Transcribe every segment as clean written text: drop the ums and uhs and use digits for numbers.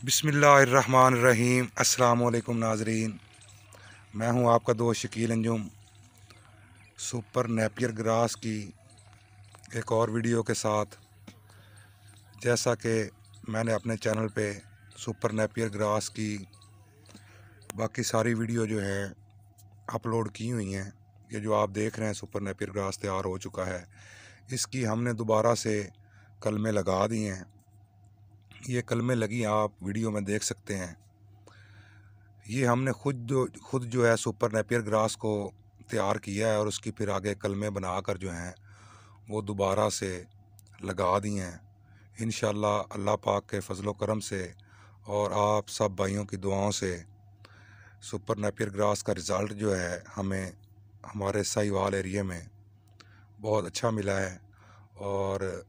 बिस्मिल्लाहिर्रहमानिर्रहीम। अस्सलाम वालेकुम नाजरीन, मैं हूं आपका दोस्त Shakeel Anjum. Super Napier grass की एक और वीडियो के साथ, जैसा कि मैंने अपने चैनल पे सुपर नेपियर ग्रास की बाकी सारी वीडियो जो है अपलोड की हुई हैं। ये जो आप देख रहे हैं सुपर नेपियर ग्रास तैयार हो चुका है। इसकी हमने दोबारा से कलमें लगा दी हैं। ये कलमें लगी आप वीडियो में देख सकते हैं। ये हमने खुद जो है सुपर नेपियर ग्रास को तैयार किया है और उसकी फिर आगे कलमें बनाकर जो हैं वो दोबारा से लगा दी हैं। इंशाअल्लाह अल्लाह पाक के फजलो करम से और आप सब भाइयों की दुआओं से सुपर नेपियर ग्रास का रिज़ल्ट जो है हमें हमारे साहिवाल एरिया में बहुत अच्छा मिला है। और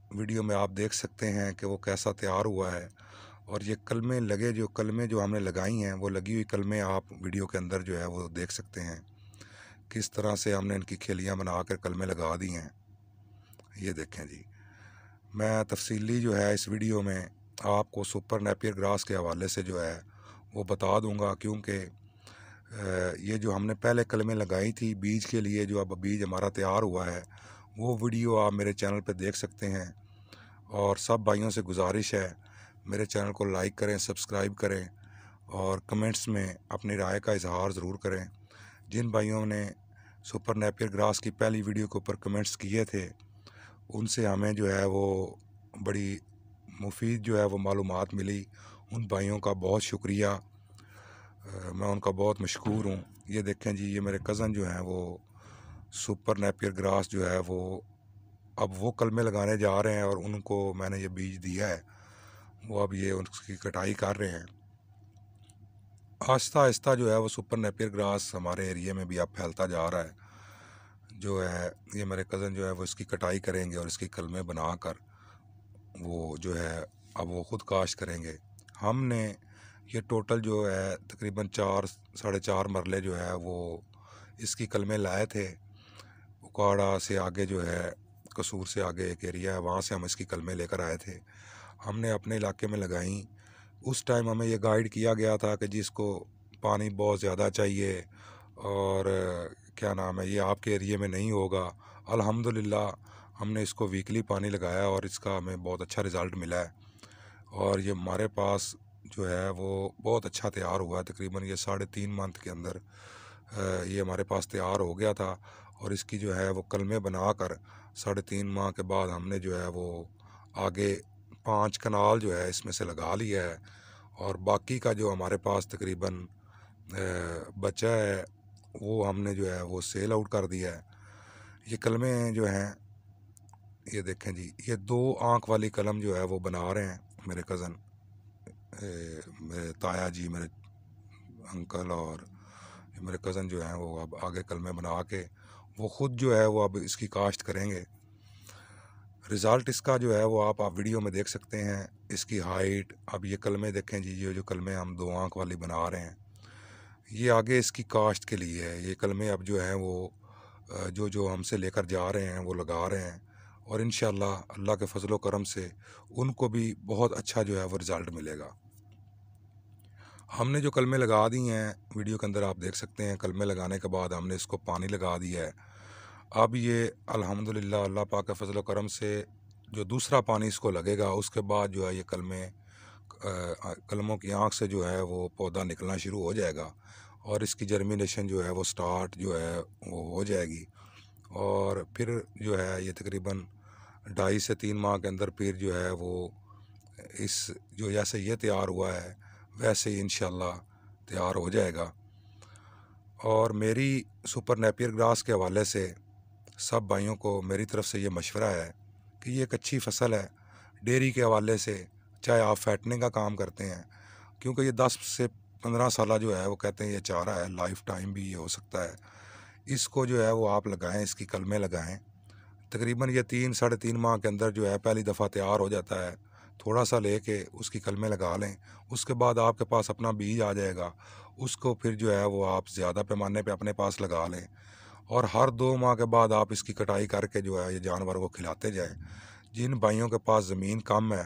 वीडियो में आप देख सकते हैं कि वो कैसा तैयार हुआ है। और ये कलमें जो हमने लगाई हैं, वो लगी हुई कलमें आप वीडियो के अंदर जो है वो देख सकते हैं किस तरह से हमने इनकी खेलियां बनाकर कलमें लगा दी हैं। ये देखें जी, मैं तफसीली जो है इस वीडियो में आपको सुपर नेपियर ग्रास के हवाले से जो है वो बता दूंगा, क्योंकि ये जो हमने पहले कलमें लगाई थी बीज के लिए, जो अब बीज हमारा तैयार हुआ है, वो वीडियो आप मेरे चैनल पर देख सकते हैं। और सब भाइयों से गुजारिश है, मेरे चैनल को लाइक करें, सब्सक्राइब करें और कमेंट्स में अपनी राय का इजहार ज़रूर करें। जिन भाइयों ने सुपर नेपियर ग्रास की पहली वीडियो के ऊपर कमेंट्स किए थे, उनसे हमें जो है वो बड़ी मुफीद जो है वो मालूमात मिली। उन भाइयों का बहुत शुक्रिया, मैं उनका बहुत मशकूर हूँ। ये देखें जी, ये मेरे कज़न जो हैं वो सुपर नेपियर ग्रास जो है वो अब वो कलमें लगाने जा रहे हैं और उनको मैंने ये बीज दिया है, वो अब ये उसकी कटाई कर रहे हैं। आहिस्ता आहिस्ता जो है वो सुपर नेपियर ग्रास हमारे एरिया में भी अब फैलता जा रहा है। जो है ये मेरे कज़न जो है वो इसकी कटाई करेंगे और इसकी कलमें बनाकर वो जो है अब वो ख़ुद काश्त करेंगे। हमने ये टोटल जो है तकरीबन 4 साढ़े 4 मरले जो है वो इसकी कलमें लाए थे। उकाड़ा से आगे जो है, कसूर से आगे एक एरिया है, वहाँ से हम इसकी कलमें लेकर आए थे। हमने अपने इलाके में लगाई। उस टाइम हमें ये गाइड किया गया था कि जिसको पानी बहुत ज़्यादा चाहिए और क्या नाम है, ये आपके एरिया में नहीं होगा। अल्हम्दुलिल्लाह हमने इसको वीकली पानी लगाया और इसका हमें बहुत अच्छा रिज़ल्ट मिला है। और ये हमारे पास जो है वो बहुत अच्छा तैयार हुआ है। तकरीबन ये 3.5 मंथ के अंदर ये हमारे पास तैयार हो गया था। और इसकी जो है वो कलमें बनाकर 3.5 माह के बाद हमने जो है वो आगे 5 कनाल जो है इसमें से लगा लिया है। और बाकी का जो हमारे पास तकरीबन बचा है वो हमने जो है वो सेल आउट कर दिया है। ये कलमें जो हैं, ये देखें जी, ये 2 आँख वाली कलम जो है वो बना रहे हैं मेरे कज़न, मेरे ताया जी, मेरे अंकल और मेरे कज़न जो हैं वो अब आगे कलमें बना के वो ख़ुद जो है वो अब इसकी काश्त करेंगे। रिज़ल्ट इसका जो है वो आप वीडियो में देख सकते हैं। इसकी हाइट, अब ये कलमें देखें जी, ये जो कलमें हम 2 आँख वाली बना रहे हैं, ये आगे इसकी काश्त के लिए है। ये कलमें अब जो हैं वो जो जो हमसे लेकर जा रहे हैं वो लगा रहे हैं और इंशाअल्लाह अल्लाह के फजलो करम से उनको भी बहुत अच्छा जो है वो रिज़ल्ट मिलेगा। हमने जो कलमें लगा दी हैं वीडियो के अंदर आप देख सकते हैं। कलमें लगाने के बाद हमने इसको पानी लगा दिया है। अब ये अल्हम्दुलिल्लाह अल्लाह पाक के फजलो करम से जो दूसरा पानी इसको लगेगा, उसके बाद जो है ये कलमों की आँख से जो है वो पौधा निकलना शुरू हो जाएगा और इसकी जर्मिनेशन जो है वो स्टार्ट जो है वो हो जाएगी। और फिर जो है ये तकरीबन 2.5 से 3 माह के अंदर फिर जो है वो इस जो जैसे ये तैयार हुआ है वैसे ही इंशाअल्लाह तैयार हो जाएगा। और मेरी सुपर नेपियर ग्रास के हवाले से सब भाइयों को मेरी तरफ से ये मशवरा है कि ये एक अच्छी फसल है। डेयरी के हवाले से चाहे आप फैटनिंग का काम करते हैं, क्योंकि ये 10 से 15 साल जो है वो कहते हैं ये चारा है, लाइफ टाइम भी ये हो सकता है। इसको जो है वो आप लगाएं, इसकी कलमें लगाएं। तकरीबन ये 3 साढ़े 3 माह के अंदर जो है पहली दफ़ा तैयार हो जाता है। थोड़ा सा लेके उसकी कलमें लगा लें, उसके बाद आपके पास अपना बीज आ जाएगा। उसको फिर जो है वो आप ज़्यादा पैमाने पे अपने पास लगा लें और हर 2 माह के बाद आप इसकी कटाई करके जो है ये जानवर को खिलाते जाएं। जिन भाइयों के पास ज़मीन कम है